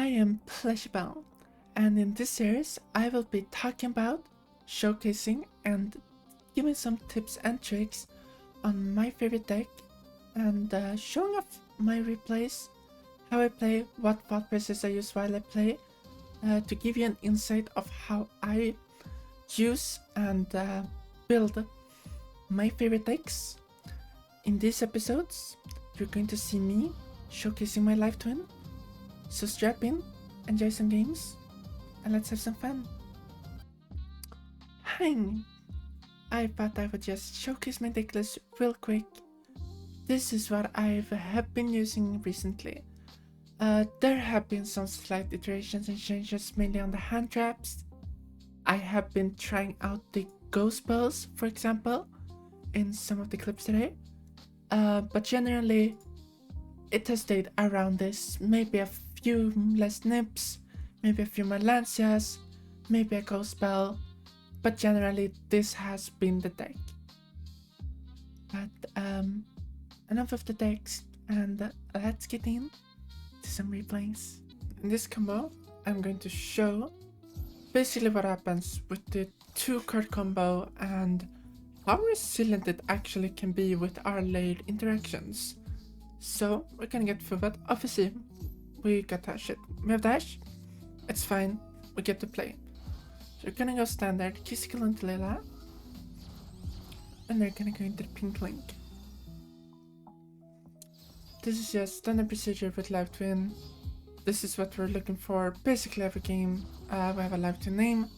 I am Plushie, and in this series I will be talking about, showcasing and giving some tips and tricks on my favorite deck and showing off my replays, how I play, what thought process I use while I play, to give you an insight of how I use and build my favorite decks. In these episodes, you're going to see me showcasing my life twin. So strap in, enjoy some games, and let's have some fun. Hang! I thought I would just showcase my deck list real quick. This is what I have been using recently. There have been some slight iterations and changes, mainly on the hand traps. I have been trying out the ghost spells, for example, in some of the clips today. But generally, it has stayed around this. Maybe a few less nips, maybe a few more lancias, maybe a ghost spell, but generally this has been the deck. But enough of the decks, and let's get in to some replays. In this combo, I'm going to show basically what happens with the 2-card combo and how resilient it actually can be with our layered interactions. So we're gonna get forward. Obviously, we got dash it. We have dash. It's fine. We get to play. So we're gonna go standard, Kisical into Layla. And they're gonna go into the pink link. This is just standard procedure with live twin. This is what we're looking for basically every game. We have a live twin name.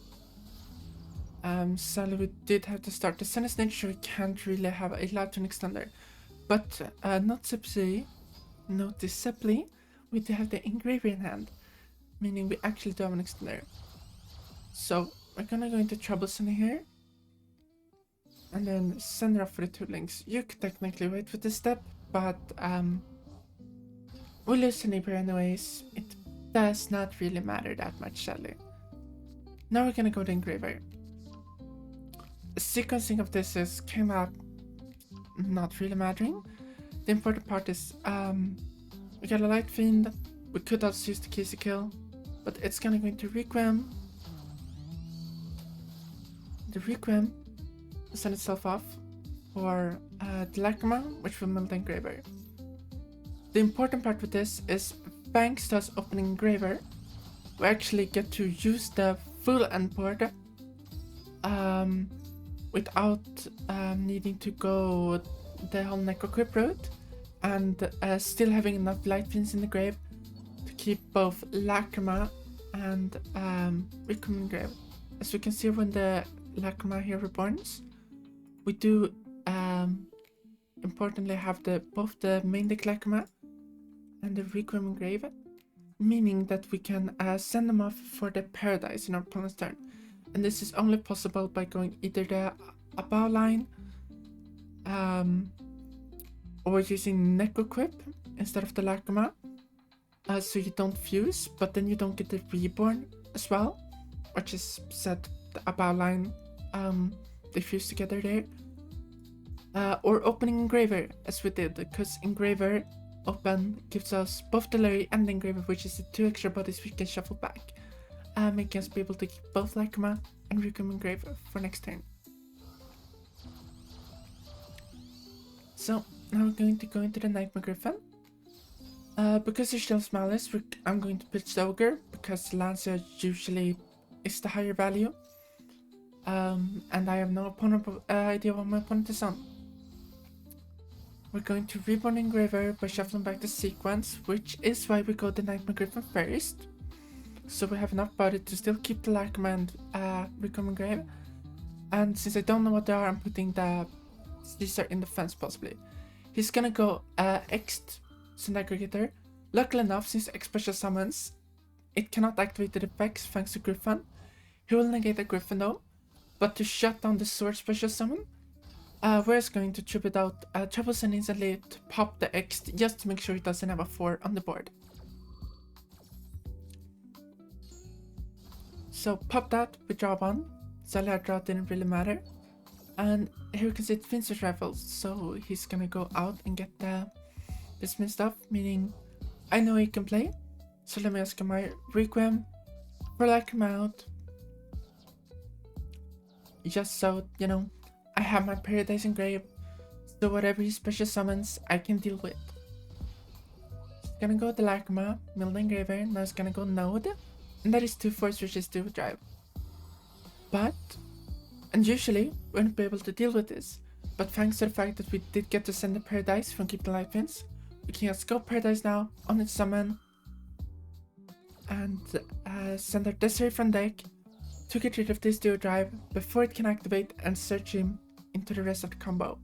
Sadly we did have to start the Sun Snake, so we can't really have a live twin extender. But noticeably, we do have the engraver in hand, meaning we actually do have an extender. So we're gonna go into Troublesome here, and then send her off for the 2 links. You could technically wait for this step, but we lose the neighbor anyways. It does not really matter that much, sadly. Now we're gonna go to engraver. Sequencing of this is kind of not really mattering. The important part is we got a light fiend. We could also use the Casey kill, but it's gonna go into Requiem. The Requiem will send itself off for the Lacrima, which will mill the engraver. The important part with this is thanks to us opening engraver, we actually get to use the full endport without needing to go the whole Necroquip route, and still having enough light fiends in the grave to keep both Lacrima and Requiem in grave. As we can see, when the Lacrima here reborns, we do importantly have both the main deck Lacrima and the Requiem in grave, meaning that we can send them off for the Paradise in our opponent's turn. And this is only possible by going either the Above line or using Necroquip instead of the Lacrima, so you don't fuse, but then you don't get the Reborn as well, which is set the Above line, they fuse together there. Or opening engraver, as we did, because engraver open gives us both the Larry and the engraver, which is the 2 extra bodies we can shuffle back, making us be able to keep both Lacrima and Requiem engraver for next turn. So now we're going to go into the Nightmare Griffin. Because there's still Malice, I'm going to pitch the Ogre, because Lancia usually is the higher value. And I have no idea what my opponent is on. We're going to Reborn Engraver by shuffling back the sequence, which is why we go the Nightmare Griffin first. So we have enough body to still keep the Lacrima and Requiem Engrave. And since I don't know what they are, I'm putting these are in the fence possibly. He's gonna go X Send Aggregator. Luckily enough, since X special summons, it cannot activate the effects thanks to Griffin. He will negate the Griffin though, but to shut down the Sword special summon, we're just going to tribute out Troublesome instantly to pop the X just to make sure he doesn't have a 4 on the board. So pop that, we draw 1. Sadly our draw didn't really matter. And here we can see Finster's Rifles, so he's gonna go out and get the Bismuth stuff, meaning I know he can play, So let me ask my Requiem for Lacrima out. Just so, you know, I have my Paradise Engrave, so whatever he special summons, I can deal with. It's gonna go the Lacrima, mill the Engraver, now it's gonna go Node, and that is 2 Force, which is 2 Drive. But, and usually, we wouldn't be able to deal with this, but thanks to the fact that we did get to send the Paradise from Keep the Life Pins, we can just go Paradise now on its summon, and send our Desiree from deck to get rid of this duo drive before it can activate and search him into the rest of the combo.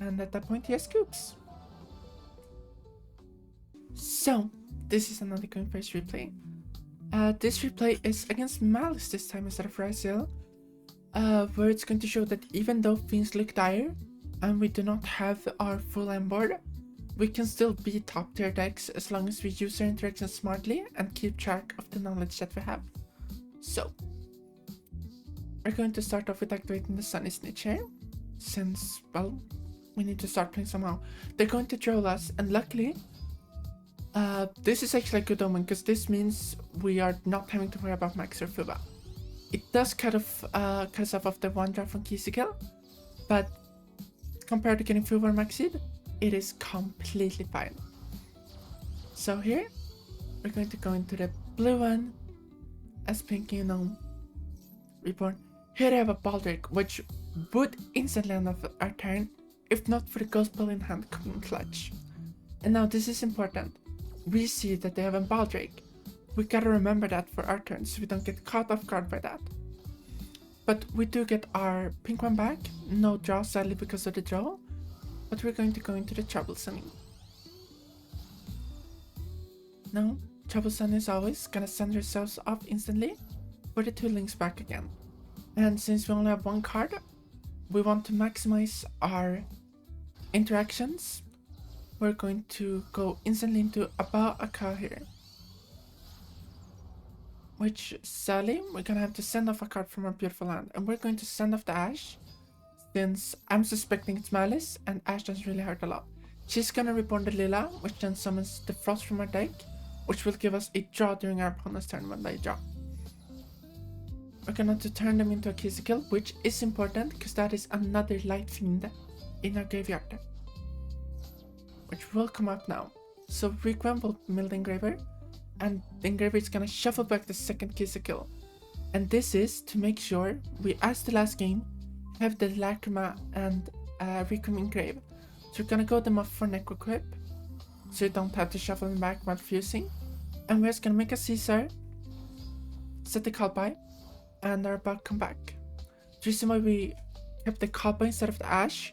And at that point he has scoops. So, this is another Going First replay. This replay is against Malice this time instead of Raziel, where it's going to show that even though things look dire and we do not have our full end board, we can still be top tier decks as long as we use our interactions smartly and keep track of the knowledge that we have. So, we're going to start off with activating the Sunny Snitch here, since, well, we need to start playing somehow. They're going to troll us, and luckily, this is actually a good omen, because this means we are not having to worry about Max or Fuba. It does cut us off of the 1 drop from Keysikill, but compared to getting Fuba or Maxid, it is completely fine. So here, we're going to go into the blue one, as Pinky, you know, Reborn. Here I have a Baldric, which would instantly end off our turn, if not for the Ghost Ball in hand coming clutch. And now this is important. We see that they have a Baldric. We gotta remember that for our turn, so we don't get caught off guard by that. But we do get our pink one back. No draw, sadly, because of the draw. But we're going to go into the Troublesome. Now, Troublesome is always gonna send ourselves off instantly for the 2 links back again. And since we only have 1 card, we want to maximize our interactions. We're going to go instantly into About a Cow here. Which, sadly, we're gonna have to send off a card from our beautiful land. And we're going to send off the Ash, since I'm suspecting it's Malice, and Ash doesn't really hurt a lot. She's gonna Reborn the Lila, which then summons the Frost from our deck, which will give us a draw during our opponent's turn when they draw. We're gonna have to turn them into a Keysikill, which is important, because that is another Light Fiend in our graveyard, which will come up now. So Requiem will mill the Engraver, and the Engraver is gonna shuffle back the second Keysikill. And this is to make sure we, as the last game, have the Lacrima and Requiem Engrave. So we're gonna go them off for Necro Equip, so you don't have to shuffle them back while fusing. And we're just gonna make a Caesar, set the Callby, and are about to come back. The reason why we kept the Callby instead of the Ash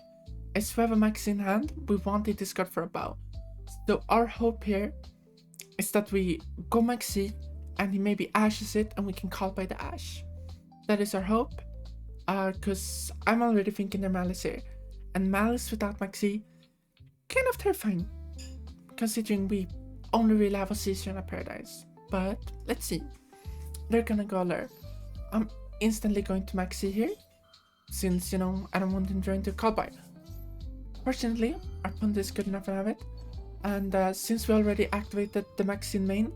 is we have a Max in hand, we want a discard for a bow. So our hope here is that we go Maxi and he maybe ashes it and we can Callby the Ash. That is our hope, because I'm already thinking they're Malice here. And Malice without Maxi, kind of terrifying, considering we only really have a Caesar and a Paradise. But let's see. They're gonna go Lure. I'm instantly going to Maxi here, since, you know, I don't want him trying to Callby. Fortunately, our opponent is good enough to have it, and since we already activated the Maxi in main,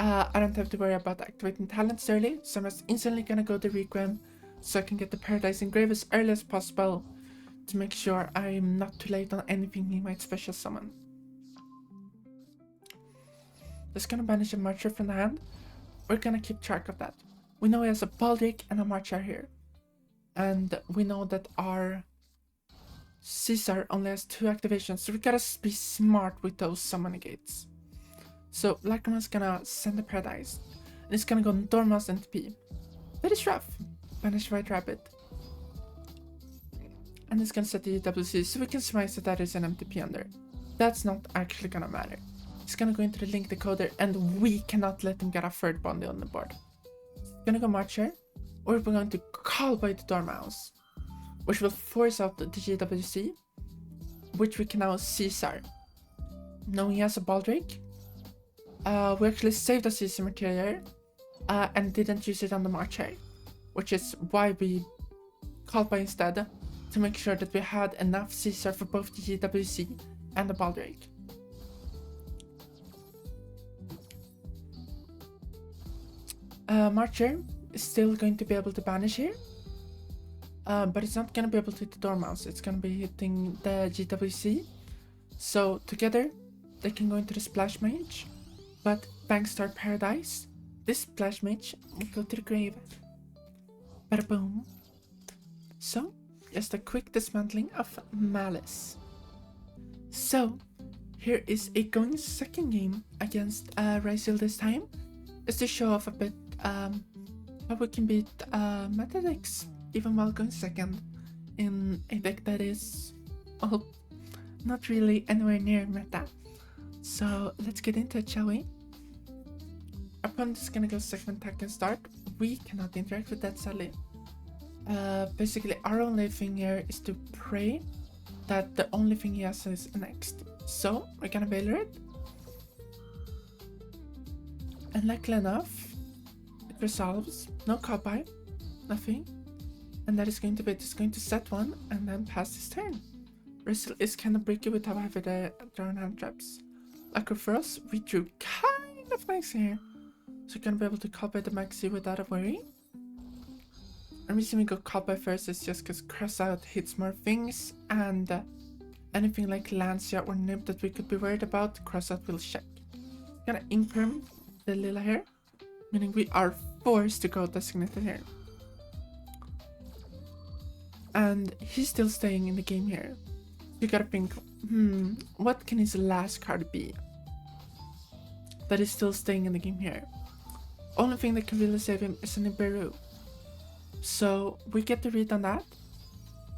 I don't have to worry about activating talents early, so I'm just instantly gonna go to Requiem, so I can get the Paradise Engrave as early as possible, to make sure I'm not too late on anything he might special summon. Just gonna banish a Marcher from the hand. We're gonna keep track of that. We know he has a Baldric and a Marcher here. And we know that our Caesar only has 2 activations, so we gotta be smart with those summon negates. So Lacrima's gonna send the Paradise, and it's gonna go Dormouse NTP. That is rough. Banish White Rabbit. And it's gonna set the UWC, so we can surmise that that is an MTP under. That's not actually gonna matter. It's gonna go into the Link Decoder, and we cannot let him get a 3rd Bondi on the board. It's gonna go Marcher, or we're going to Callby the Dormouse, which will force out the GWC, which we can now Caesar. Now he has a Baldric. We actually saved the Caesar material and didn't use it on the Marcher, which is why we Callby instead, to make sure that we had enough Caesar for both the GWC and the Baldric. Marcher is still going to be able to banish here. But it's not gonna be able to hit the Dormouse. It's gonna be hitting the GWC. So together, they can go into the Splash Mage. But thanks to our Paradise, this Splash Mage will go to the grave. Bada boom. So, just a quick dismantling of Malice. So, here is a going second game against Rysil this time. Is to show off a bit how we can beat meta decks even while going second in a deck that is, well, not really anywhere near meta. So let's get into it, shall we? Opponent is gonna go second attack and start. We cannot interact with that, sadly. Basically, our only thing here is to pray that the only thing he has is next. So we're gonna Veiler it. And luckily enough, it resolves. No copy, nothing. And that is going to be just going to set one and then pass his turn. Rysil is kind of bricky with how heavy the drawn hand traps. Luckily for us, we drew kind of nice here. So we're gonna be able to copy the maxi without a worry. And the reason we go copy first is just because cross out hits more things, and anything like Lancia or Nib that we could be worried about, cross out will check. Gonna imperm the Lila here, meaning we are forced to go designated here. And he's still staying in the game here. You gotta think, what can his last card be that is still staying in the game here? Only thing that can really save him is an Nibiru. So we get the read on that,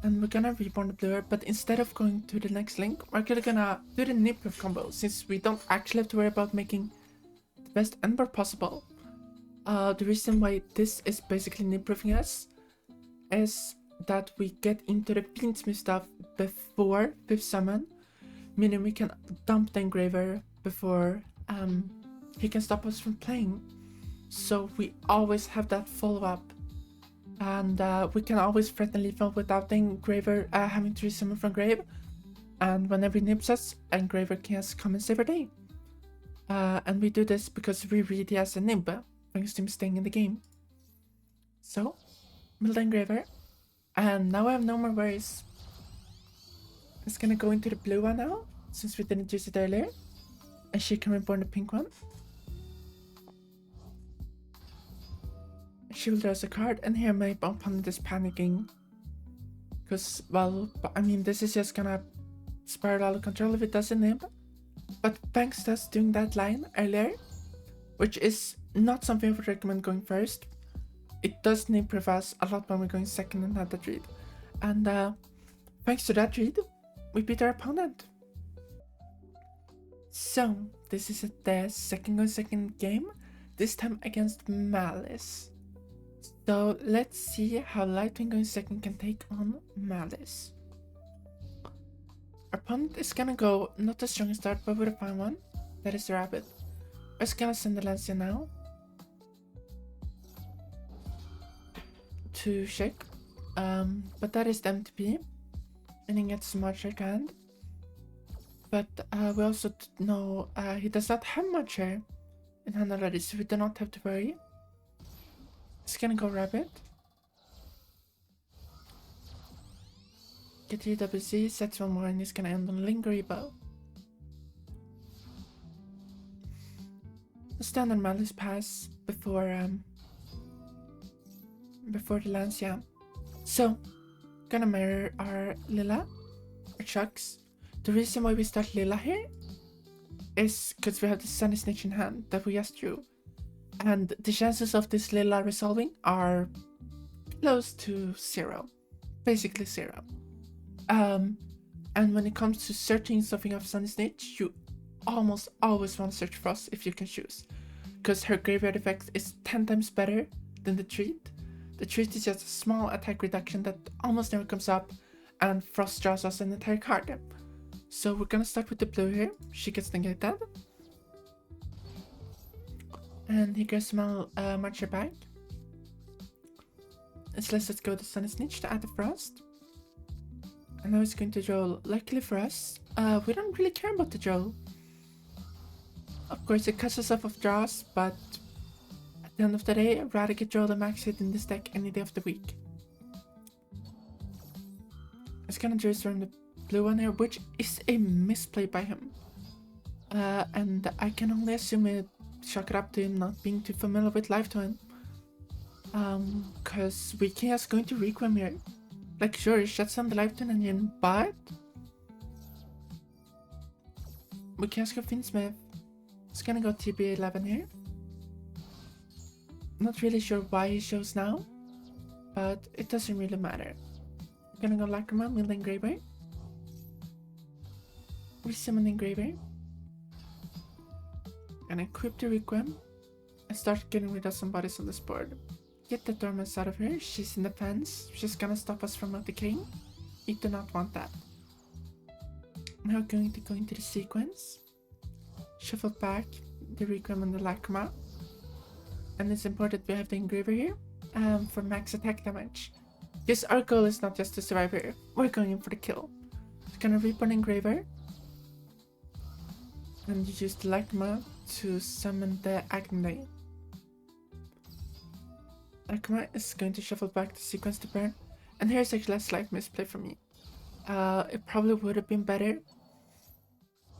and we're gonna reborn the blue, but instead of going to the next link, we're gonna do the Nip combo, since we don't actually have to worry about making the best Ember possible. The reason why this is basically Nip-proofing us is that we get into the Fiendsmith stuff before 5th summon, meaning we can dump the Engraver before he can stop us from playing. So we always have that follow-up, and we can always threaten lethal without the Engraver having to resummon from grave. And whenever he nips us, Engraver can just come and save our day. And we do this because we read he has a nib, thanks to him staying in the game. So, mill the Engraver. And now I have no more worries. It's gonna go into the blue one now, since we didn't use it earlier. And she can reborn the pink one. She will draw us a card, and here my opponent is panicking. Because, well, I mean, this is just gonna spiral out of control if it doesn't nib. But thanks to us doing that line earlier, which is not something I would recommend going first, it does nib us a lot when we're going second and not that read. And thanks to that read, we beat our opponent. So, this is the second game, this time against Malice. So, let's see how Lightwing going second can take on Malice. Our opponent is gonna go not the strongest start, but with a fine one. That is the Rabbit. We're just gonna send the Lancia now to check. But that is the MTP, and he gets Marcher hand. But we also know he does not have Marcher in hand already, so we do not have to worry. He's gonna go Rabbit. Get GWC, sets one more, and he's gonna end on Lingering Bow. A standard Malice pass before the Lancia. So, gonna mirror our Lila, our Chucks. The reason why we start Lila here is because we have the Sunny Snitch in hand that we just drew. And the chances of this Lila resolving are close to 0. Basically 0. And when it comes to searching something of Sunny Snitch, you almost always want to search Frost if you can choose. Because her graveyard effect is 10 times better than the treat. The treat is just a small attack reduction that almost never comes up, and Frost draws us an entire card. So we're gonna start with the blue here. She gets negated. And he gets small Marcher back. Let's go to Sunny Snitch to add the Frost. And now he's going to draw. Luckily for us, we don't really care about the draw. Of course, it cuts us off of draws, but at the end of the day, I'd rather get draw the max hit in this deck any day of the week. It's gonna just from the blue one here, which is a misplay by him. And I can only assume it chalk it up to him not being too familiar with Life Twin. Cause Wiki is going to Requiem here. Like, sure, he shuts down the Life Twin engine, but Wiki has got Finsmith. It's gonna go TB11 here. Not really sure why he shows now, but it doesn't really matter. Gonna go Lacrima, Mill Engraver. Resummon Engraver. And equip the Requiem and start getting rid of some bodies on this board. Get the Dormans out of here. She's in the fence. She's gonna stop us from decaying. We do not want that. Now we're going to go into the sequence. Shuffle back the Requiem and the Lacrima. And it's important we have the Engraver here for max attack damage. Because our goal is not just to survive here. We're going in for the kill. It's gonna Reborn Engraver. And you use the Lacrima to summon the Agni. Lacrima is going to shuffle back the sequence to burn. And here's actually a slight misplay for me. It probably would have been better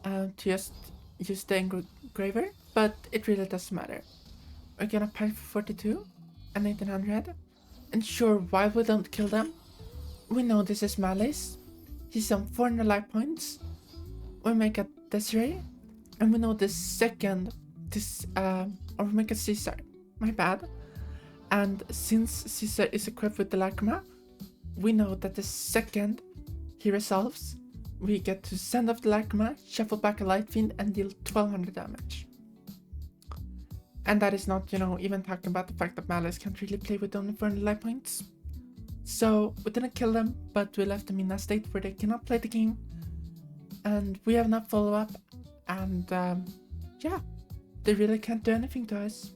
to just use the Engraver, but it really doesn't matter. We're gonna pipe for 42 and 1800. And sure, while we don't kill them, we know this is Malice. He's on 400 life points. We make a Desiree. And we know the second this or we make a Caesar. My bad. And since Caesar is equipped with the Lacrima, we know that the second he resolves, we get to send off the Lacrima, shuffle back a Light Fiend, and deal 1200 damage. And that is not, even talking about the fact that Malice can't really play with only 400 life points. So we didn't kill them, but we left them in a state where they cannot play the game. And we have not follow up. And yeah, they really can't do anything to us.